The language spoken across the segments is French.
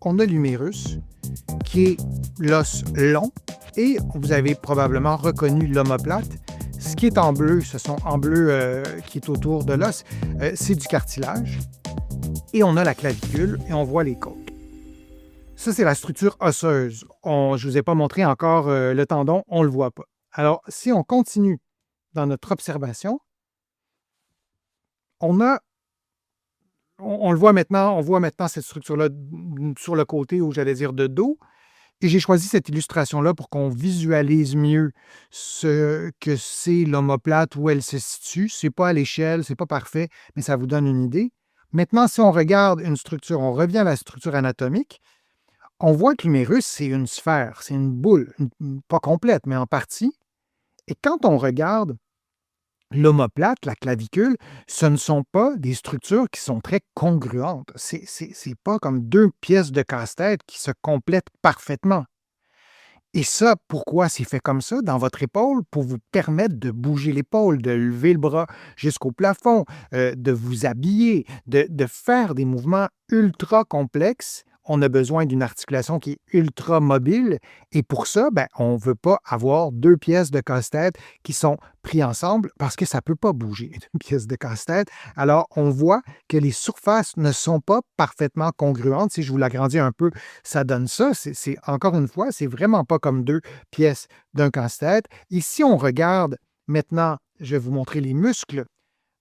on a l'humérus, qui est l'os long, et vous avez probablement reconnu l'omoplate. Ce qui est en bleu, qui est autour de l'os, c'est du cartilage. Et on a la clavicule et on voit les côtes. Ça, c'est la structure osseuse. Je ne vous ai pas montré encore le tendon, on ne le voit pas. Alors, si on continue dans notre observation, on le voit maintenant, on voit maintenant cette structure-là sur le côté, ou j'allais dire de dos. Et j'ai choisi cette illustration-là pour qu'on visualise mieux ce que c'est l'omoplate, où elle se situe. Ce n'est pas à l'échelle, ce n'est pas parfait, mais ça vous donne une idée. Maintenant, si on regarde une structure, on revient à la structure anatomique, on voit que l'humérus, c'est une sphère, c'est une boule, pas complète, mais en partie. Et quand on regarde l'omoplate, la clavicule, ce ne sont pas des structures qui sont très congruentes. C'est pas comme deux pièces de casse-tête qui se complètent parfaitement. Et ça, pourquoi c'est fait comme ça dans votre épaule? Pour vous permettre de bouger l'épaule, de lever le bras jusqu'au plafond, de vous habiller, de faire des mouvements ultra complexes. On a besoin d'une articulation qui est ultra mobile, et pour ça, on ne veut pas avoir deux pièces de casse-tête qui sont prises ensemble parce que ça ne peut pas bouger, deux pièces de casse-tête. Alors, on voit que les surfaces ne sont pas parfaitement congruentes. Si je vous l'agrandis un peu, ça donne ça. Encore une fois, c'est vraiment pas comme deux pièces d'un casse-tête. Et si on regarde maintenant, je vais vous montrer les muscles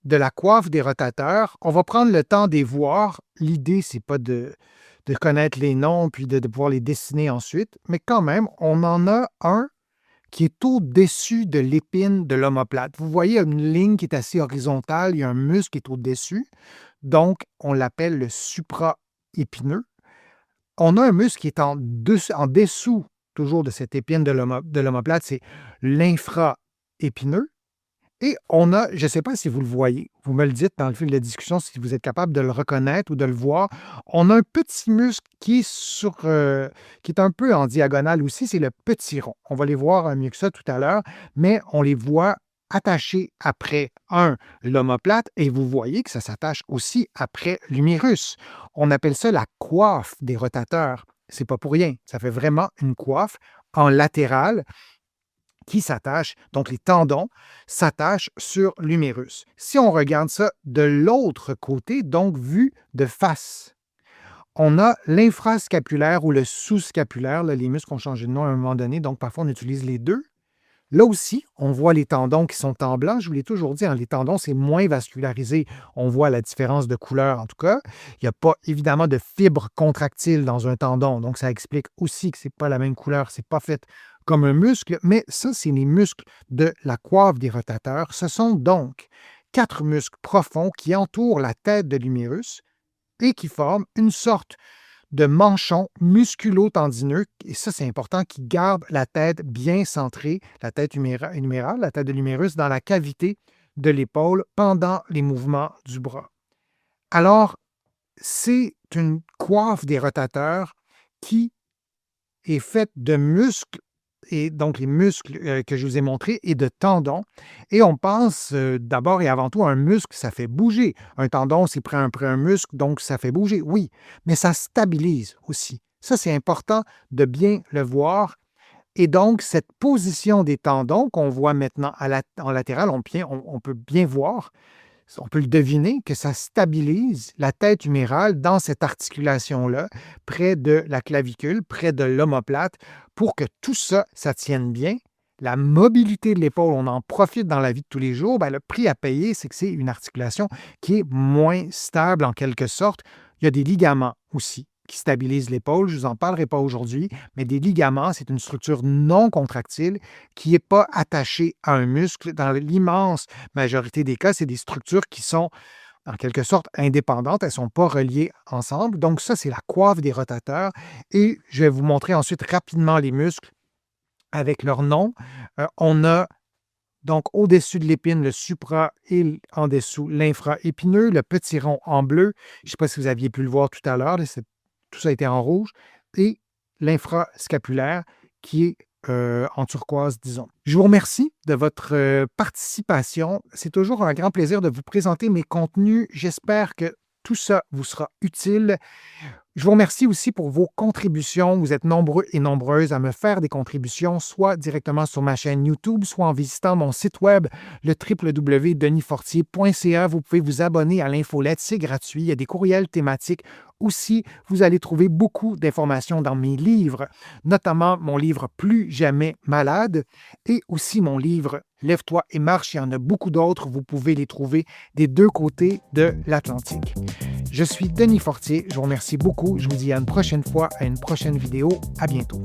de la coiffe des rotateurs. On va prendre le temps de les voir. L'idée, c'est pas de connaître les noms puis de pouvoir les dessiner ensuite, mais quand même, on en a un qui est au-dessus de l'épine de l'omoplate. Vous voyez une ligne qui est assez horizontale, il y a un muscle qui est au-dessus, donc on l'appelle le supraépineux. On a un muscle qui est en dessous toujours de cette épine de l'omoplate, c'est l'infraépineux. Et on a, je ne sais pas si vous le voyez, vous me le dites dans le fil de discussion si vous êtes capable de le reconnaître ou de le voir. On a un petit muscle qui est un peu en diagonale aussi, c'est le petit rond. On va les voir mieux que ça tout à l'heure, mais on les voit attachés après l'omoplate, et vous voyez que ça s'attache aussi après l'humérus. On appelle ça la coiffe des rotateurs. C'est pas pour rien, ça fait vraiment une coiffe en latéral qui s'attachent, donc les tendons s'attachent sur l'humérus. Si on regarde ça de l'autre côté, donc vu de face, on a l'infrascapulaire ou le sous-scapulaire. Là, les muscles ont changé de nom à un moment donné, donc parfois on utilise les deux. Là aussi, on voit les tendons qui sont en blanc. Je vous l'ai toujours dit, les tendons, c'est moins vascularisé. On voit la différence de couleur, en tout cas. Il n'y a pas, évidemment, de fibres contractiles dans un tendon. Donc, ça explique aussi que ce n'est pas la même couleur. Ce n'est pas fait comme un muscle. Mais ça, c'est les muscles de la coiffe des rotateurs. Ce sont donc 4 muscles profonds qui entourent la tête de l'humérus et qui forment une sorte de manchon musculo-tendineux, et ça, c'est important, qui garde la tête bien centrée, la tête humérale, la tête de l'humérus, dans la cavité de l'épaule pendant les mouvements du bras. Alors, c'est une coiffe des rotateurs qui est faite de muscles, et donc les muscles que je vous ai montrés, et de tendons. Et on pense d'abord et avant tout à un muscle, ça fait bouger. Un tendon, c'est pris après un muscle, donc ça fait bouger, oui, mais ça stabilise aussi. Ça, c'est important de bien le voir. Et donc, cette position des tendons qu'on voit maintenant en latéral, on peut bien voir, on peut le deviner, que ça stabilise la tête humérale dans cette articulation-là, près de la clavicule, près de l'omoplate, pour que tout ça, ça tienne bien. La mobilité de l'épaule, on en profite dans la vie de tous les jours. Le prix à payer, c'est que c'est une articulation qui est moins stable en quelque sorte. Il y a des ligaments aussi qui stabilisent l'épaule. Je ne vous en parlerai pas aujourd'hui, mais des ligaments, c'est une structure non contractile qui n'est pas attachée à un muscle. Dans l'immense majorité des cas, c'est des structures qui sont en quelque sorte indépendantes, elles ne sont pas reliées ensemble. Donc ça, c'est la coiffe des rotateurs. Et je vais vous montrer ensuite rapidement les muscles avec leur nom. On a donc au-dessus de l'épine le supra et en dessous l'infraépineux, le petit rond en bleu. Je ne sais pas si vous aviez pu le voir tout à l'heure, tout ça a été en rouge. Et l'infrascapulaire qui est en turquoise, disons. Je vous remercie de votre participation. C'est toujours un grand plaisir de vous présenter mes contenus. J'espère que tout ça vous sera utile. Je vous remercie aussi pour vos contributions. Vous êtes nombreux et nombreuses à me faire des contributions, soit directement sur ma chaîne YouTube, soit en visitant mon site web, le www.denisfortier.ca. Vous pouvez vous abonner à l'infolette, c'est gratuit. Il y a des courriels thématiques. Aussi, vous allez trouver beaucoup d'informations dans mes livres, notamment mon livre Plus jamais malade et aussi mon livre Lève-toi et marche. Il y en a beaucoup d'autres. Vous pouvez les trouver des deux côtés de l'Atlantique. Je suis Denis Fortier. Je vous remercie beaucoup. Je vous dis à une prochaine fois, à une prochaine vidéo. À bientôt.